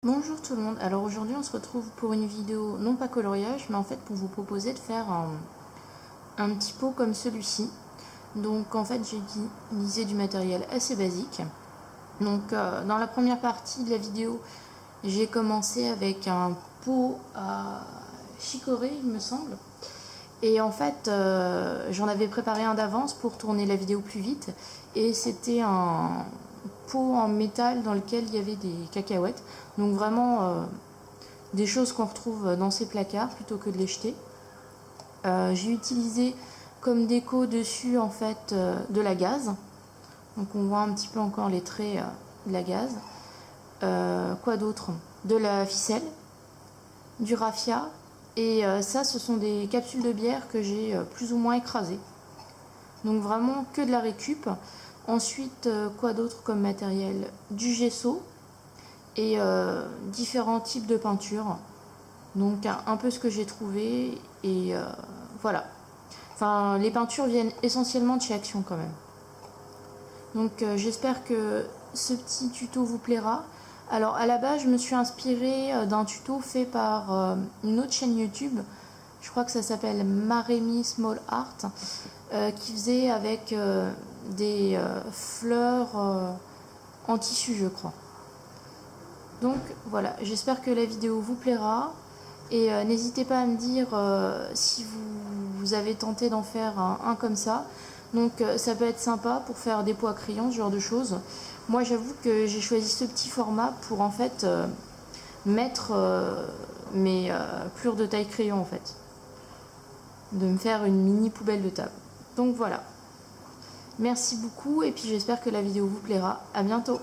Bonjour tout le monde, alors aujourd'hui on se retrouve pour une vidéo non pas coloriage mais en fait pour vous proposer de faire un petit pot comme celui-ci. Donc en fait j'ai utilisé du matériel assez basique. Donc dans la première partie de la vidéo j'ai commencé avec un pot à chicorée il me semble. Et en fait j'en avais préparé un d'avance pour tourner la vidéo plus vite et c'était un pot en métal dans lequel il y avait des cacahuètes. Donc vraiment des choses qu'on retrouve dans ces placards plutôt que de les jeter. J'ai utilisé comme déco dessus en fait de la gaze. Donc on voit un petit peu encore les traits de la gaze. Quoi d'autre? De la ficelle, du raffia. Et ça ce sont des capsules de bière que j'ai plus ou moins écrasées. Donc vraiment que de la récup. Ensuite quoi d'autre comme matériel? Du gesso et différents types de peintures. Donc un peu ce que j'ai trouvé et voilà. Enfin, les peintures viennent essentiellement de chez Action quand même. Donc j'espère que ce petit tuto vous plaira. Alors à la base je me suis inspirée d'un tuto fait par une autre chaîne YouTube. Je crois que ça s'appelle Maremi Small Art, qui faisait avec des fleurs en tissu je crois. Donc voilà, j'espère que la vidéo vous plaira. Et n'hésitez pas à me dire si vous avez tenté d'en faire un comme ça. Donc ça peut être sympa pour faire des pots à crayon, ce genre de choses. Moi j'avoue que j'ai choisi ce petit format pour en fait mettre mes plures de taille crayon en fait. De me faire une mini poubelle de table. Donc voilà. Merci beaucoup et puis j'espère que la vidéo vous plaira. À bientôt.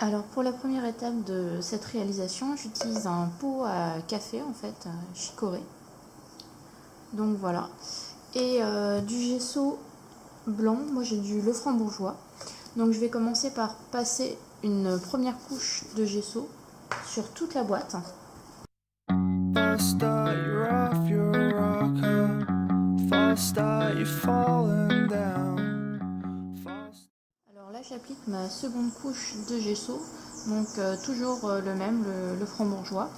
Alors pour la première étape de cette réalisation, j'utilise un pot à café en fait, chicoré. Donc voilà. Et du gesso blanc, moi j'ai du Lefranc-Bourgeois. Donc je vais commencer par passer une première couche de gesso sur toute la boîte. Alors là j'applique ma seconde couche de gesso, donc toujours le même, le Lefranc-Bourgeois.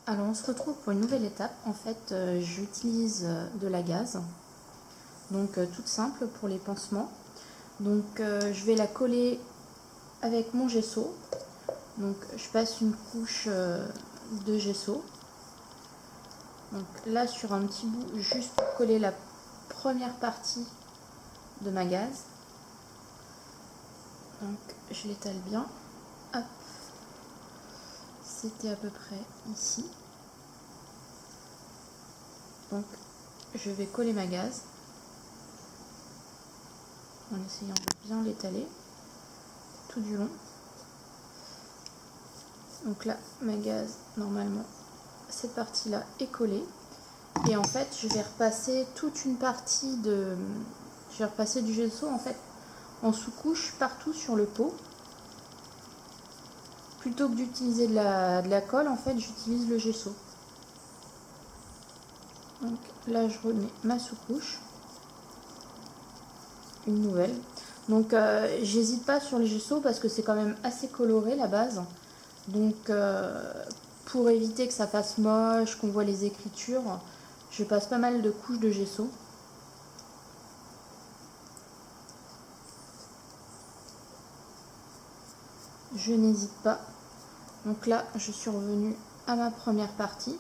Alors on se retrouve pour une nouvelle étape. En fait j'utilise de la gaze, donc toute simple pour les pansements. Donc je vais la coller avec mon gesso. Donc je passe une couche de gesso. Donc là sur un petit bout juste pour coller la première partie de ma gaze. Donc je l'étale bien. Hop. C'était à peu près ici. Donc je vais coller ma gaze en essayant de bien l'étaler tout du long. Donc là ma gaze normalement cette partie là est collée et en fait je vais repasser toute une partie de du gesso en fait en sous-couche partout sur le pot. Plutôt que d'utiliser de la colle en fait j'utilise le gesso. Donc là je remets ma sous-couche, une nouvelle. Donc j'hésite pas sur le gesso parce que c'est quand même assez coloré la base. Donc pour éviter que ça fasse moche, qu'on voit les écritures, je passe pas mal de couches de gesso. Je n'hésite pas. Donc là je suis revenue à ma première partie.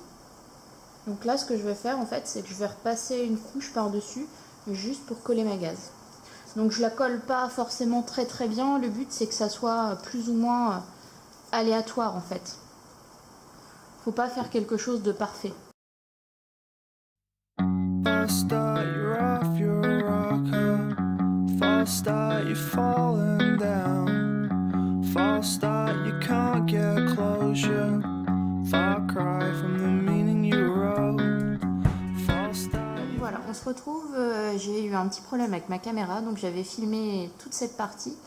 Donc là ce que je vais faire en fait c'est que je vais repasser une couche par dessus juste pour coller ma gaze. Donc je la colle pas forcément très bien, le but c'est que ça soit plus ou moins aléatoire en fait. Faut pas faire quelque chose de parfait. Voilà, on se retrouve, j'ai eu un petit problème avec ma caméra, donc j'avais filmé toute cette partie.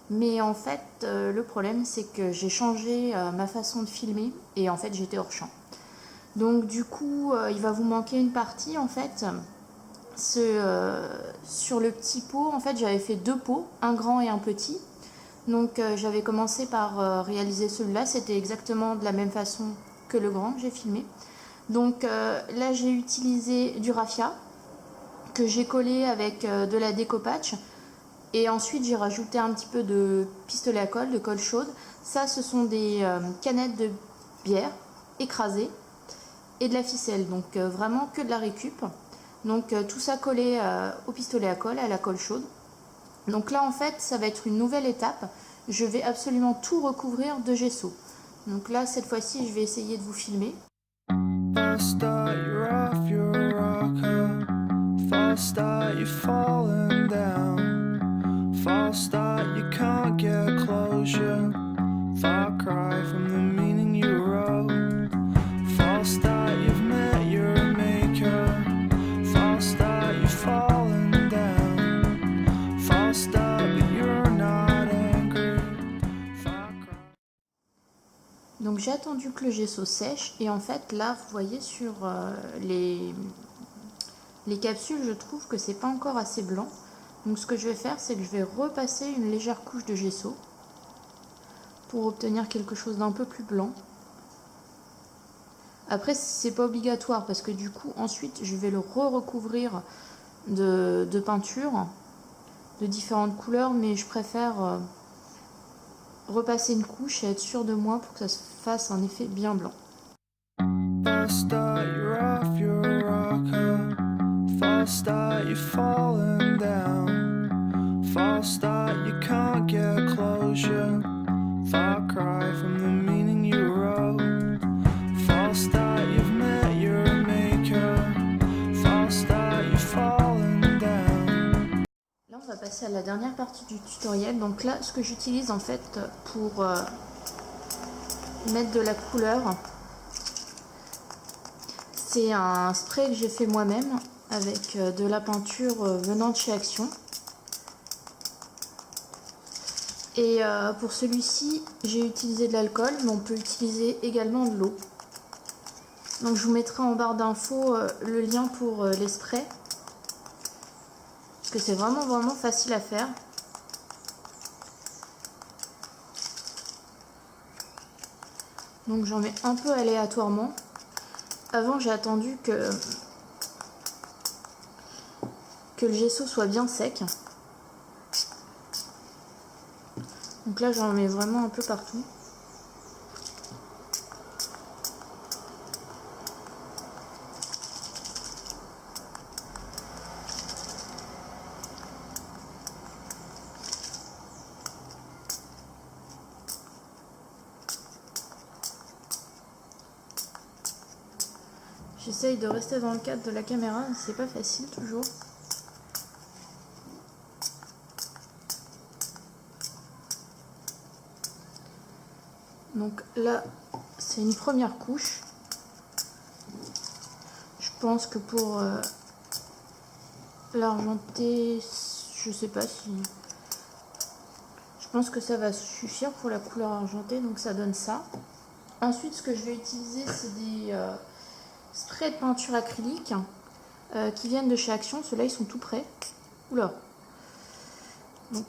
Mais en fait, le problème c'est que j'ai changé ma façon de filmer et en fait j'étais hors champ. Donc du coup, il va vous manquer une partie en fait. Sur le petit pot, en fait, j'avais fait 2 pots, un grand et un petit. Donc j'avais commencé par réaliser celui-là, c'était exactement de la même façon que le grand que j'ai filmé. Donc là, j'ai utilisé du raffia que j'ai collé avec de la déco-patch. Et ensuite, j'ai rajouté un petit peu de pistolet à colle, de colle chaude. Ça, ce sont des canettes de bière écrasées et de la ficelle. Donc vraiment que de la récup. Donc tout ça collé au pistolet à colle, à la colle chaude. Donc là, en fait, ça va être une nouvelle étape. Je vais absolument tout recouvrir de gesso. Donc là, cette fois-ci, je vais essayer de vous filmer. Donc j'ai attendu que le gesso sèche et en fait là vous voyez sur les capsules, je trouve que c'est pas encore assez blanc. Donc ce que je vais faire, c'est que je vais repasser une légère couche de gesso pour obtenir quelque chose d'un peu plus blanc. Après c'est pas obligatoire parce que du coup ensuite je vais le recouvrir de peinture de différentes couleurs, mais je préfère repasser une couche et être sûre de moi pour que ça se fasse un effet bien blanc. On va passer à la dernière partie du tutoriel. Donc là, ce que j'utilise en fait pour mettre de la couleur, c'est un spray que j'ai fait moi-même avec de la peinture venant de chez Action. Et pour celui-ci, j'ai utilisé de l'alcool, mais on peut utiliser également de l'eau. Donc je vous mettrai en barre d'infos le lien pour les sprays. Parce que c'est vraiment facile à faire. Donc j'en mets un peu aléatoirement. Avant j'ai attendu que le gesso soit bien sec. Donc là j'en mets vraiment un peu partout. J'essaye de rester dans le cadre de la caméra, c'est pas facile toujours. Donc là, c'est une première couche. Je pense que pour l'argenté, je sais pas si... Je pense que ça va suffire pour la couleur argentée, donc ça donne ça. Ensuite, ce que je vais utiliser, c'est des sprays de peinture acrylique qui viennent de chez Action. Ceux-là, ils sont tout prêts. Oula. Donc,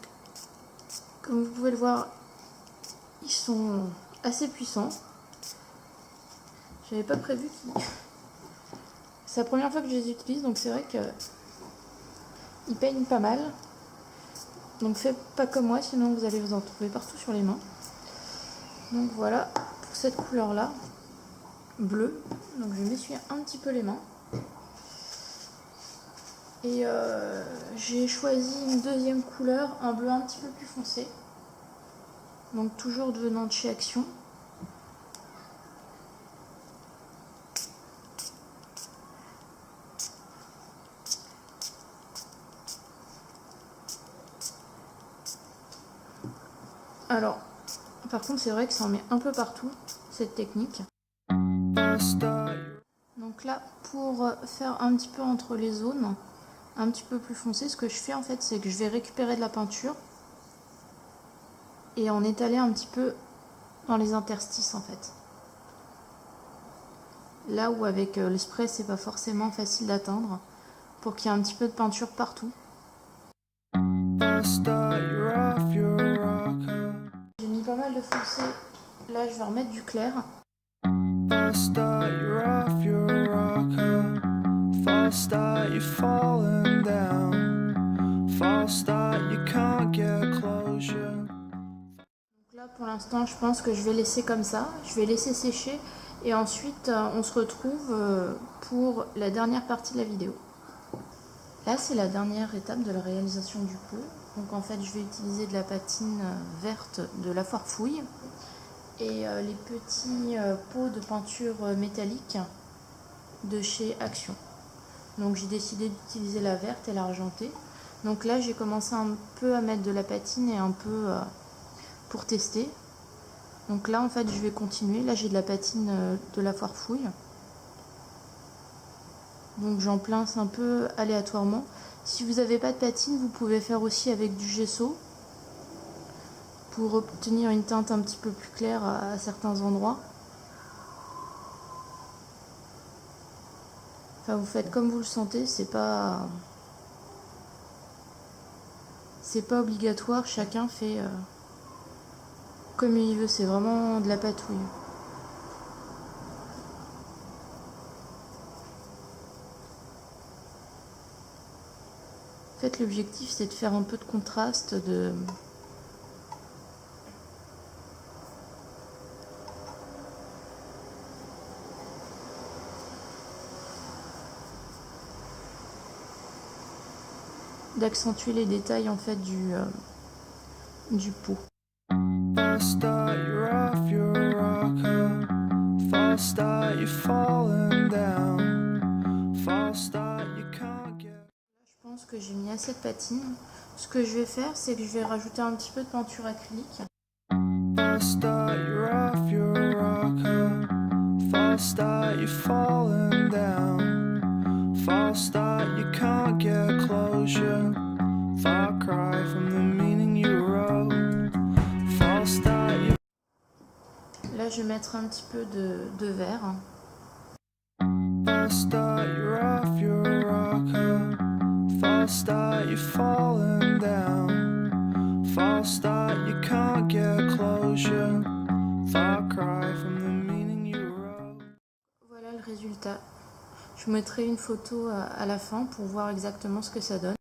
comme vous pouvez le voir, ils sont assez puissants. J'avais pas prévu qu'ils... C'est la première fois que je les utilise, donc c'est vrai que ils peignent pas mal. Donc faites pas comme moi, sinon vous allez vous en trouver partout sur les mains. Donc voilà, pour cette couleur là, bleu. Donc je vais m'essuyer un petit peu les mains. Et j'ai choisi une deuxième couleur, un bleu un petit peu plus foncé. Donc toujours venant de chez Action. Alors, par contre, c'est vrai que ça en met un peu partout, cette technique. Donc là, pour faire un petit peu entre les zones, un petit peu plus foncé, ce que je fais en fait, c'est que je vais récupérer de la peinture et en étaler un petit peu dans les interstices en fait. là où avec le spray c'est pas forcément facile d'atteindre, pour qu'il y ait un petit peu de peinture partout. J'ai mis pas mal de foncé, là je vais remettre du clair. Donc là pour l'instant je pense que je vais laisser comme ça, je vais laisser sécher et ensuite on se retrouve pour la dernière partie de la vidéo. Là c'est la dernière étape de la réalisation du pot. Donc en fait je vais utiliser de la patine verte de la Foire Fouille et les petits pots de peinture métallique de chez Action. Donc j'ai décidé d'utiliser la verte et l'argentée. Donc là j'ai commencé un peu à mettre de la patine et un peu pour tester. Donc là en fait je vais continuer. Là j'ai de la patine de la Foire Fouille. Donc j'en pince un peu aléatoirement. Si vous n'avez pas de patine, vous pouvez faire aussi avec du gesso pour obtenir une teinte un petit peu plus claire à certains endroits. Enfin, vous faites comme vous le sentez, c'est pas obligatoire, chacun fait comme il veut, c'est vraiment de la patouille. En fait, l'objectif c'est de faire un peu de contraste, d'accentuer les détails en fait du pot. Je pense que j'ai mis assez de patine. Ce que je vais faire, c'est que je vais rajouter un petit peu de peinture acrylique. Là, je vais mettre un petit peu de vert. Voilà le résultat. Je vous mettrai une photo à la fin pour voir exactement ce que ça donne.